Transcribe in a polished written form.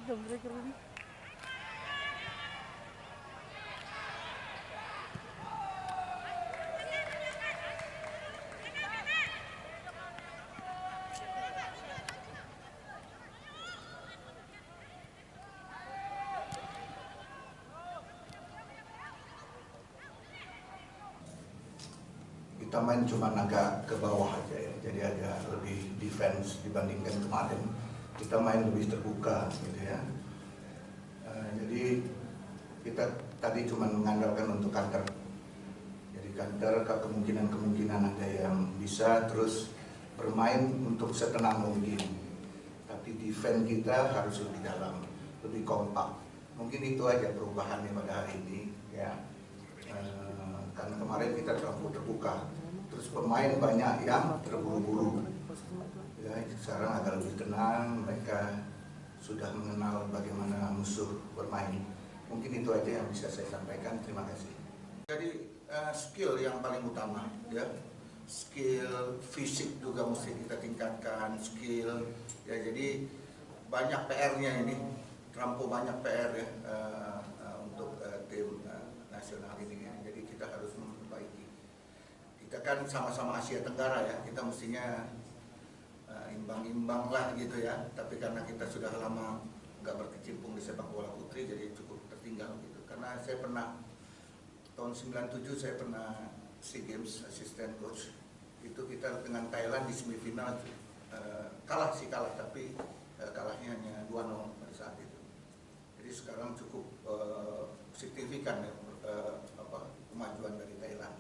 jam striker ini. Kita main cuma agak ke bawah aja ya, jadi agak lebih defense dibandingkan kemarin. Kita main lebih terbuka gitu ya. Jadi kita tadi cuma mengandalkan untuk counter. Jadi counter ke kemungkinan ada yang bisa terus bermain untuk setenang mungkin. Tapi defense kita harus lebih dalam, lebih kompak. Mungkin itu aja perubahannya pada hari ini ya. Karena kemarin kita terlalu terbuka, terus pemain banyak yang terburu-buru. Ya, sekarang agak lebih tenang, mereka sudah mengenal bagaimana musuh bermain. Mungkin itu aja yang bisa saya sampaikan. Terima kasih. Jadi skill yang paling utama, ya. Skill fisik juga mesti kita tingkatkan, skill. Ya, jadi banyak PR-nya ini, terlampau banyak PR ya untuk tim nasional ini ya. Jadi kita harus memperbaiki. Kita kan sama-sama Asia Tenggara ya, kita mestinya imbang-imbang lah gitu ya. Tapi karena kita sudah lama nggak berkecimpung di sepak bola putri, jadi cukup tertinggal gitu. Karena saya pernah tahun 97 saya pernah SEA Games asisten coach. Itu kita dengan Thailand di semifinal kalah tapi kalahnya hanya 2-0 pada saat itu. Jadi sekarang cukup signifikan ya kemajuan dari Thailand.